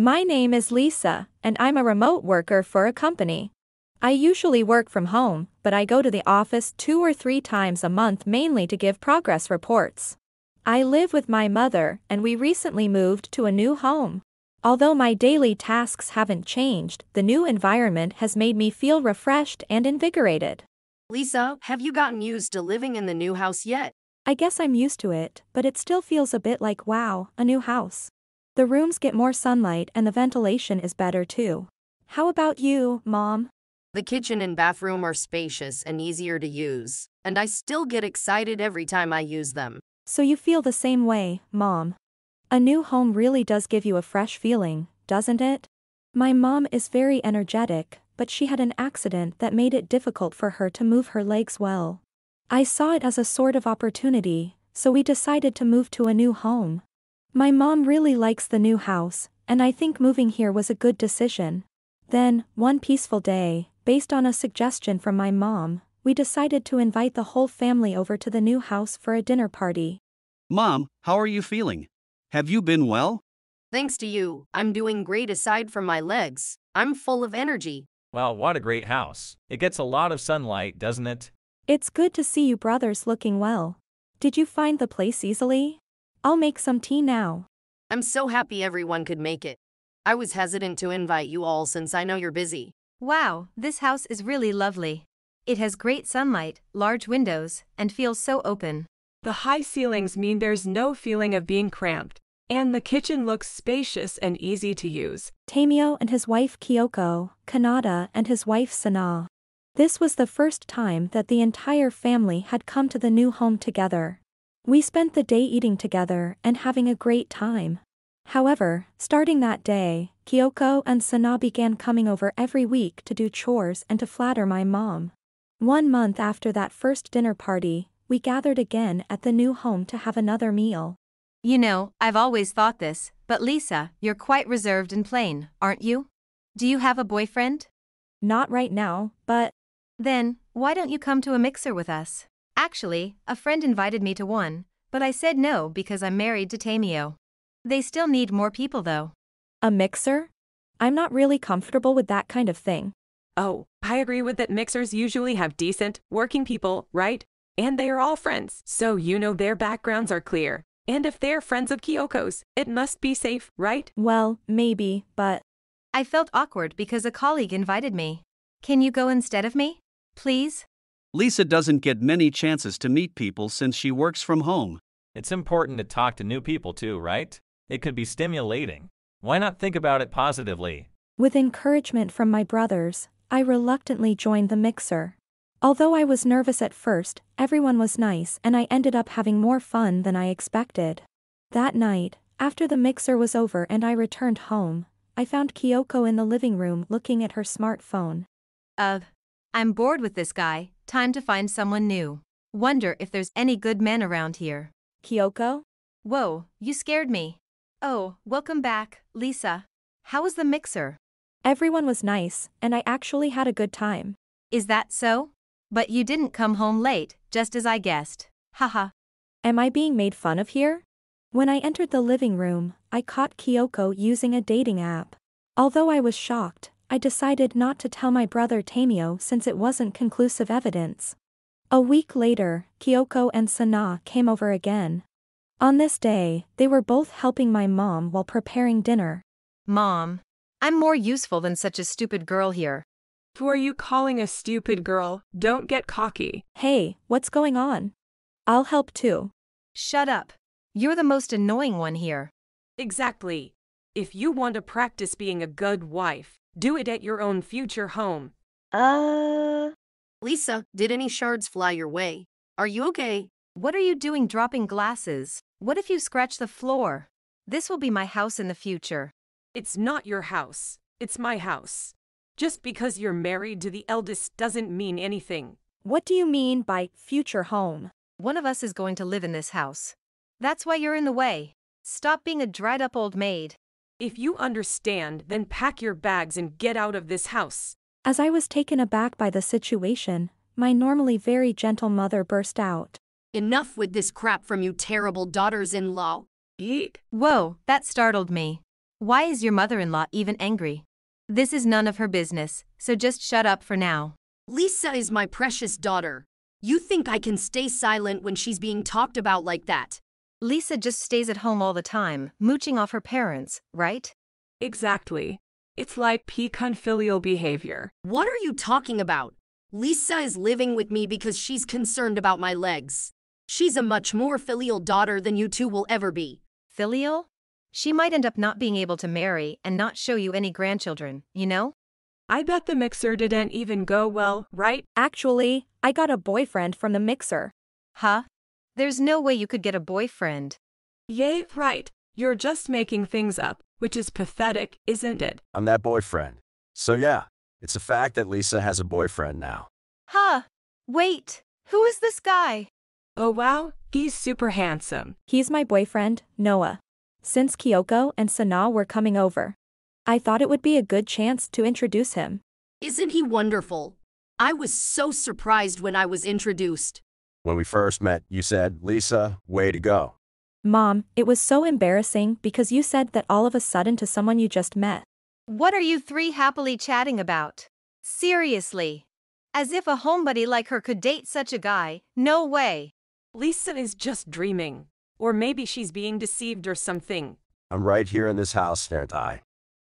My name is Lisa, and I'm a remote worker for a company. I usually work from home, but I go to the office 2 or 3 times a month mainly to give progress reports. I live with my mother, and we recently moved to a new home. Although my daily tasks haven't changed, the new environment has made me feel refreshed and invigorated. Lisa, have you gotten used to living in the new house yet? I guess I'm used to it, but it still feels a bit like wow, a new house. The rooms get more sunlight and the ventilation is better too. How about you, Mom? The kitchen and bathroom are spacious and easier to use, and I still get excited every time I use them. So you feel the same way, Mom. A new home really does give you a fresh feeling, doesn't it? My mom is very energetic, but she had an accident that made it difficult for her to move her legs well. I saw it as a sort of opportunity, so we decided to move to a new home. My mom really likes the new house, and I think moving here was a good decision. Then, one peaceful day, based on a suggestion from my mom, we decided to invite the whole family over to the new house for a dinner party. Mom, how are you feeling? Have you been well? Thanks to you, I'm doing great aside from my legs. I'm full of energy. Wow, what a great house. It gets a lot of sunlight, doesn't it? It's good to see you brothers looking well. Did you find the place easily? I'll make some tea now. I'm so happy everyone could make it. I was hesitant to invite you all since I know you're busy. Wow, this house is really lovely. It has great sunlight, large windows, and feels so open. The high ceilings mean there's no feeling of being cramped, and the kitchen looks spacious and easy to use. Tamio and his wife Kyoko, Kanada and his wife Sana. This was the first time that the entire family had come to the new home together. We spent the day eating together and having a great time. However, starting that day, Kyoko and Sana began coming over every week to do chores and to flatter my mom. 1 month after that first dinner party, we gathered again at the new home to have another meal. You know, I've always thought this, but Lisa, you're quite reserved and plain, aren't you? Do you have a boyfriend? Not right now, but... Then, why don't you come to a mixer with us? Actually, a friend invited me to one, but I said no because I'm married to Tamio. They still need more people though. A mixer? I'm not really comfortable with that kind of thing. Oh, I agree with that mixers usually have decent, working people, right? And they are all friends, so you know their backgrounds are clear. And if they're friends of Kyoko's, it must be safe, right? Well, maybe, but... I felt awkward because a colleague invited me. Can you go instead of me? Please? Lisa doesn't get many chances to meet people since she works from home. It's important to talk to new people too, right? It could be stimulating. Why not think about it positively? With encouragement from my brothers, I reluctantly joined the mixer. Although I was nervous at first, everyone was nice and I ended up having more fun than I expected. That night, after the mixer was over and I returned home, I found Kyoko in the living room looking at her smartphone. I'm bored with this guy, time to find someone new. Wonder if there's any good men around here. Kyoko? Whoa, you scared me. Oh, welcome back, Lisa. How was the mixer? Everyone was nice, and I actually had a good time. Is that so? But you didn't come home late, just as I guessed. Haha. Am I being made fun of here? When I entered the living room, I caught Kyoko using a dating app. Although I was shocked, I decided not to tell my brother Tamio since it wasn't conclusive evidence. A week later, Kyoko and Sana came over again. On this day, they were both helping my mom while preparing dinner. Mom, I'm more useful than such a stupid girl here. Who are you calling a stupid girl? Don't get cocky. Hey, what's going on? I'll help too. Shut up. You're the most annoying one here. Exactly. If you want to practice being a good wife, do it at your own future home. Lisa, did any shards fly your way? Are you okay? What are you doing dropping glasses? What if you scratch the floor? This will be my house in the future. It's not your house. It's my house. Just because you're married to the eldest doesn't mean anything. What do you mean by future home? One of us is going to live in this house. That's why you're in the way. Stop being a dried-up old maid. If you understand, then pack your bags and get out of this house. As I was taken aback by the situation, my normally very gentle mother burst out. Enough with this crap from you terrible daughters-in-law. Eek. Whoa, that startled me. Why is your mother-in-law even angry? This is none of her business, so just shut up for now. Lisa is my precious daughter. You think I can stay silent when she's being talked about like that? Lisa just stays at home all the time, mooching off her parents, right? Exactly. It's like pecan filial behavior. What are you talking about? Lisa is living with me because she's concerned about my legs. She's a much more filial daughter than you two will ever be. Filial? She might end up not being able to marry and not show you any grandchildren, you know? I bet the mixer didn't even go well, right? Actually, I got a boyfriend from the mixer. Huh? There's no way you could get a boyfriend. Yay, right. You're just making things up, which is pathetic, isn't it? I'm that boyfriend. So yeah, it's a fact that Lisa has a boyfriend now. Huh? Wait, who is this guy? Oh wow, he's super handsome. He's my boyfriend, Noah. Since Kyoko and Sana were coming over, I thought it would be a good chance to introduce him. Isn't he wonderful? I was so surprised when I was introduced. When we first met, you said, Lisa, way to go. Mom, it was so embarrassing because you said that all of a sudden to someone you just met. What are you three happily chatting about? Seriously. As if a homebody like her could date such a guy, no way. Lisa is just dreaming. Or maybe she's being deceived or something. I'm right here in this house, aren't I?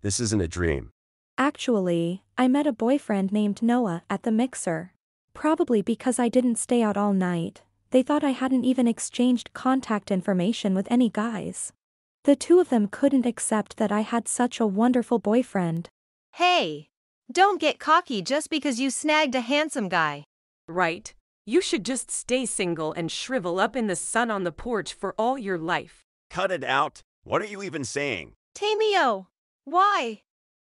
This isn't a dream. Actually, I met a boyfriend named Noah at the mixer. Probably because I didn't stay out all night. They thought I hadn't even exchanged contact information with any guys. The two of them couldn't accept that I had such a wonderful boyfriend. Hey, don't get cocky just because you snagged a handsome guy. Right. You should just stay single and shrivel up in the sun on the porch for all your life. Cut it out. What are you even saying? Tamio, why?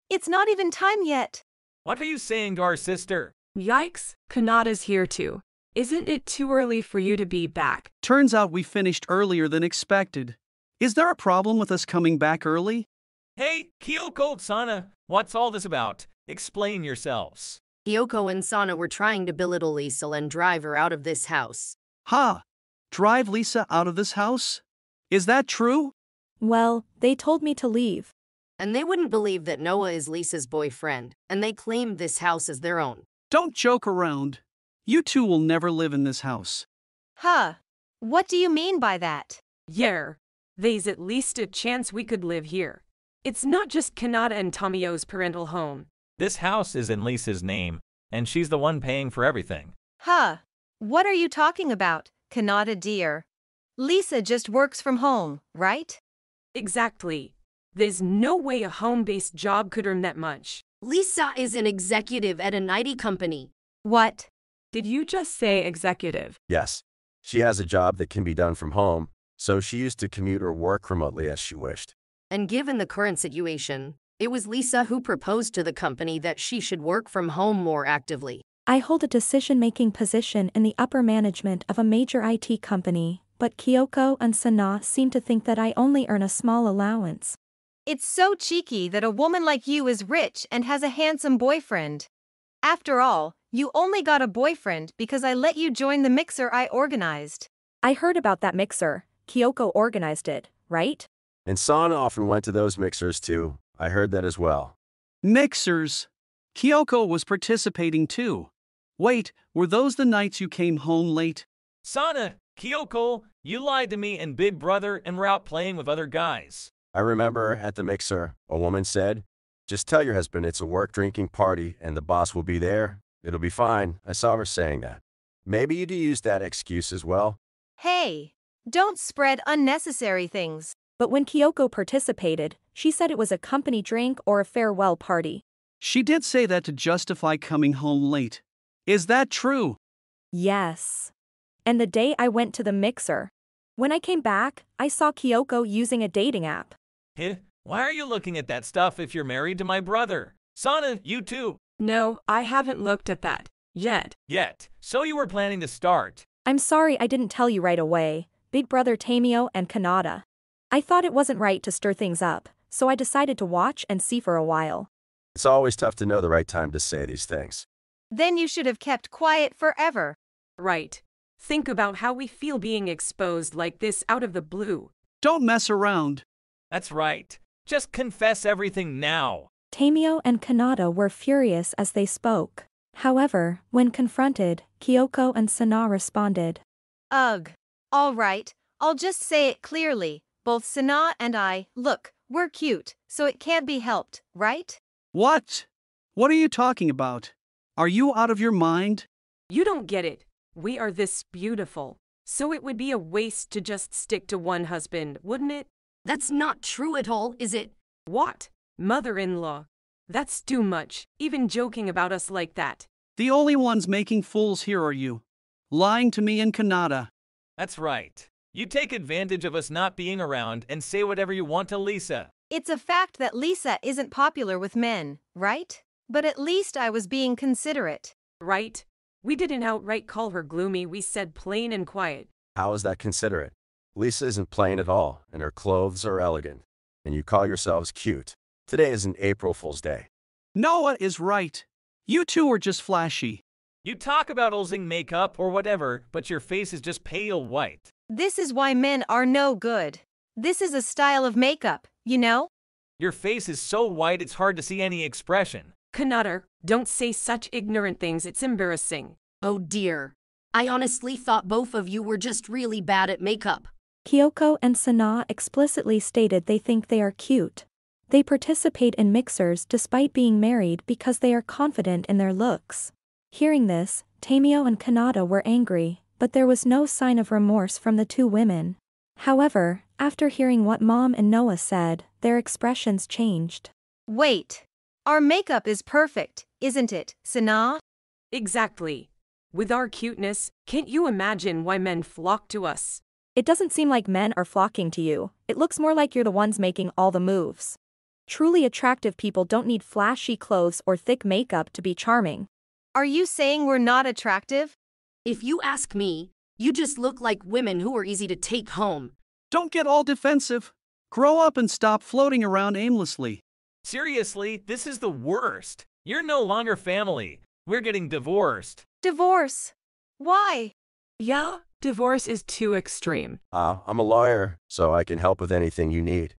It's not even time yet. What are you saying to our sister? Yikes, Kanata's here too. Isn't it too early for you to be back? Turns out we finished earlier than expected. Is there a problem with us coming back early? Hey, Kyoko, Sana, what's all this about? Explain yourselves. Kyoko and Sana were trying to belittle Lisa and drive her out of this house. Ha! Drive Lisa out of this house? Is that true? Well, they told me to leave. And they wouldn't believe that Noah is Lisa's boyfriend, and they claimed this house as their own. Don't joke around. You two will never live in this house. Huh? What do you mean by that? Yeah. There's at least a chance we could live here. It's not just Kanata and Tamio's parental home. This house is in Lisa's name, and she's the one paying for everything. Huh? What are you talking about, Kanata dear? Lisa just works from home, right? Exactly. There's no way a home-based job could earn that much. Lisa is an executive at an IT company. What? Did you just say executive? Yes. She has a job that can be done from home, so she used to commute or work remotely as she wished. And given the current situation, it was Lisa who proposed to the company that she should work from home more actively. I hold a decision-making position in the upper management of a major IT company, but Kyoko and Sana seem to think that I only earn a small allowance. It's so cheeky that a woman like you is rich and has a handsome boyfriend. After all, you only got a boyfriend because I let you join the mixer I organized. I heard about that mixer. Kyoko organized it, right? And Sana often went to those mixers too. I heard that as well. Mixers. Kyoko was participating too. Wait, were those the nights you came home late? Sana, Kyoko, you lied to me and Big Brother and were out playing with other guys. I remember at the mixer, a woman said, just tell your husband it's a work drinking party and the boss will be there. It'll be fine. I saw her saying that. Maybe you do use that excuse as well. Hey, don't spread unnecessary things. But when Kyoko participated, she said it was a company drink or a farewell party. She did say that to justify coming home late. Is that true? Yes. And the day I went to the mixer. When I came back, I saw Kyoko using a dating app. Heh, why are you looking at that stuff if you're married to my brother? Sana, you too. No, I haven't looked at that. Yet. So you were planning to start. I'm sorry I didn't tell you right away, Big Brother Tamio and Kanata. I thought it wasn't right to stir things up, so I decided to watch and see for a while. It's always tough to know the right time to say these things. Then you should have kept quiet forever. Right. Think about how we feel being exposed like this out of the blue. Don't mess around. That's right. Just confess everything now. Tamio and Kanata were furious as they spoke. However, when confronted, Kyoko and Sana responded. Ugh. All right, I'll just say it clearly. Both Sana and I, look, we're cute, so it can't be helped, right? What? What are you talking about? Are you out of your mind? You don't get it. We are this beautiful. So it would be a waste to just stick to one husband, wouldn't it? That's not true at all, is it? What? Mother-in-law. That's too much, even joking about us like that. The only ones making fools here are you. Lying to me and Kanata. That's right. You take advantage of us not being around and say whatever you want to Lisa. It's a fact that Lisa isn't popular with men, right? But at least I was being considerate. Right? We didn't outright call her gloomy, we said plain and quiet. How is that considerate? Lisa isn't plain at all, and her clothes are elegant. And you call yourselves cute. Today is an April Fool's Day. Noah is right. You two are just flashy. You talk about using makeup or whatever, but your face is just pale white. This is why men are no good. This is a style of makeup, you know? Your face is so white it's hard to see any expression. Kanata, don't say such ignorant things, it's embarrassing. Oh dear. I honestly thought both of you were just really bad at makeup. Kyoko and Sana explicitly stated they think they are cute. They participate in mixers despite being married because they are confident in their looks. Hearing this, Tamio and Kanata were angry, but there was no sign of remorse from the two women. However, after hearing what Mom and Noah said, their expressions changed. Wait. Our makeup is perfect, isn't it, Sana? Exactly. With our cuteness, can't you imagine why men flock to us? It doesn't seem like men are flocking to you. It looks more like you're the ones making all the moves. Truly attractive people don't need flashy clothes or thick makeup to be charming. Are you saying we're not attractive? If you ask me, you just look like women who are easy to take home. Don't get all defensive. Grow up and stop floating around aimlessly. Seriously, this is the worst. You're no longer family. We're getting divorced. Divorce. Why? Yeah, divorce is too extreme. I'm a lawyer, so I can help with anything you need.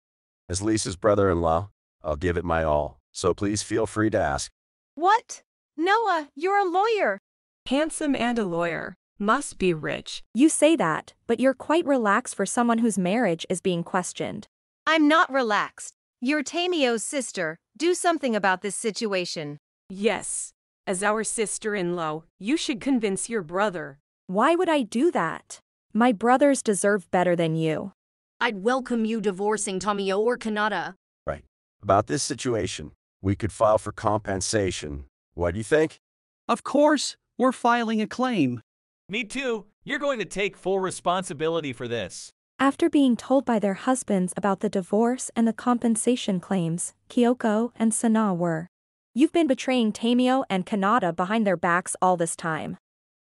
As Lisa's brother-in-law, I'll give it my all, so please feel free to ask. What? Noah, you're a lawyer. Handsome and a lawyer. Must be rich. You say that, but you're quite relaxed for someone whose marriage is being questioned. I'm not relaxed. You're Tamio's sister. Do something about this situation. Yes. As our sister-in-law, you should convince your brother. Why would I do that? My brothers deserve better than you. I'd welcome you divorcing Tamio or Kanata. Right. About this situation, we could file for compensation. What do you think? Of course, we're filing a claim. Me too. You're going to take full responsibility for this. After being told by their husbands about the divorce and the compensation claims, Kyoko and Sana were. You've been betraying Tamio and Kanata behind their backs all this time.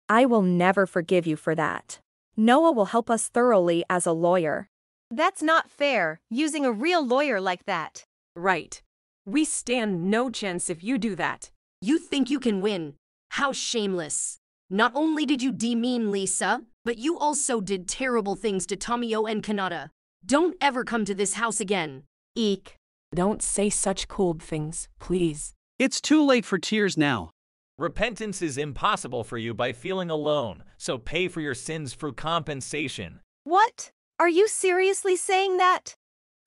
I will never forgive you for that. Noah will help us thoroughly as a lawyer. That's not fair, using a real lawyer like that. Right. We stand no chance if you do that. You think you can win? How shameless. Not only did you demean Lisa, but you also did terrible things to Tamio and Kanata. Don't ever come to this house again. Eek. Don't say such cold things, please. It's too late for tears now. Repentance is impossible for you by feeling alone, so pay for your sins through compensation. What? Are you seriously saying that?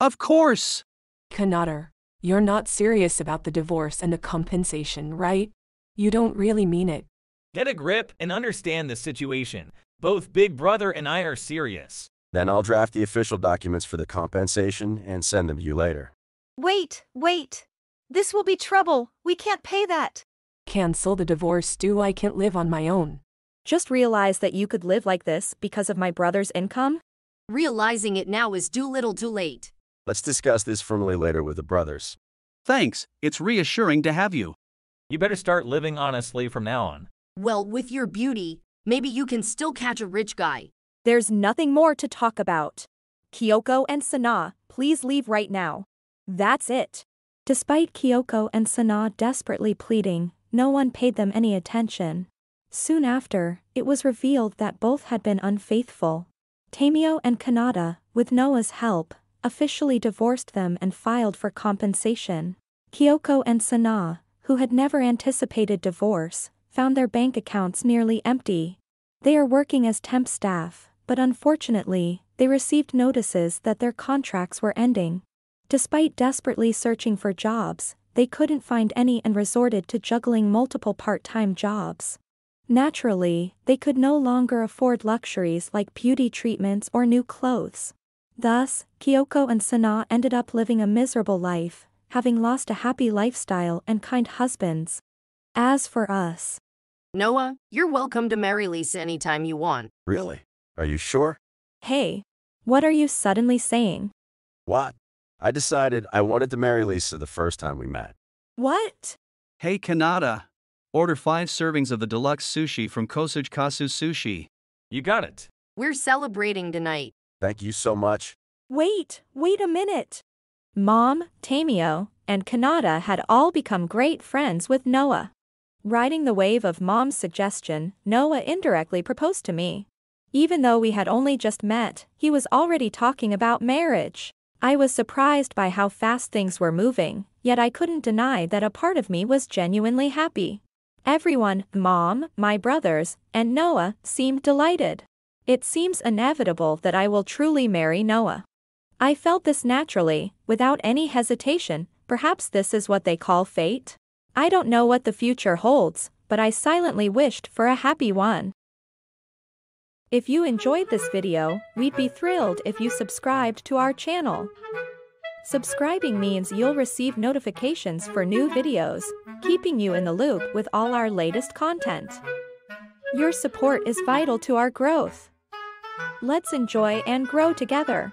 Of course. Kanata, you're not serious about the divorce and the compensation, right? You don't really mean it. Get a grip and understand the situation. Both Big Brother and I are serious. Then I'll draft the official documents for the compensation and send them to you later. Wait. This will be trouble. We can't pay that. Cancel the divorce, Stu. I can't live on my own. Just realize that you could live like this because of my brother's income? Realizing it now is too little too late. Let's discuss this formally later with the brothers. Thanks, it's reassuring to have you. You better start living honestly from now on. Well, with your beauty, maybe you can still catch a rich guy. There's nothing more to talk about. Kyoko and Sana, please leave right now. That's it. Despite Kyoko and Sana desperately pleading, no one paid them any attention. Soon after, it was revealed that both had been unfaithful. Tamio and Kanata, with Noah's help, officially divorced them and filed for compensation. Kyoko and Sana, who had never anticipated divorce, found their bank accounts nearly empty. They are working as temp staff, but unfortunately, they received notices that their contracts were ending. Despite desperately searching for jobs, they couldn't find any and resorted to juggling multiple part-time jobs. Naturally, they could no longer afford luxuries like beauty treatments or new clothes. Thus, Kyoko and Sana ended up living a miserable life, having lost a happy lifestyle and kind husbands. As for us, Noah, you're welcome to marry Lisa anytime you want. Really? Are you sure? hey, what are you suddenly saying? What? I decided I wanted to marry Lisa the first time we met. What? Hey Kanata. Order 5 servings of the deluxe sushi from Kosage Kasu Sushi. You got it. We're celebrating tonight. Thank you so much. Wait a minute. Mom, Tamio, and Kanata had all become great friends with Noah. Riding the wave of Mom's suggestion, Noah indirectly proposed to me. Even though we had only just met, he was already talking about marriage. I was surprised by how fast things were moving, yet I couldn't deny that a part of me was genuinely happy. Everyone, Mom, my brothers, and Noah, seemed delighted. It seems inevitable that I will truly marry Noah. I felt this naturally, without any hesitation. Perhaps this is what they call fate? I don't know what the future holds, but I silently wished for a happy one. If you enjoyed this video, we'd be thrilled if you subscribed to our channel. Subscribing means you'll receive notifications for new videos, keeping you in the loop with all our latest content. Your support is vital to our growth. Let's enjoy and grow together.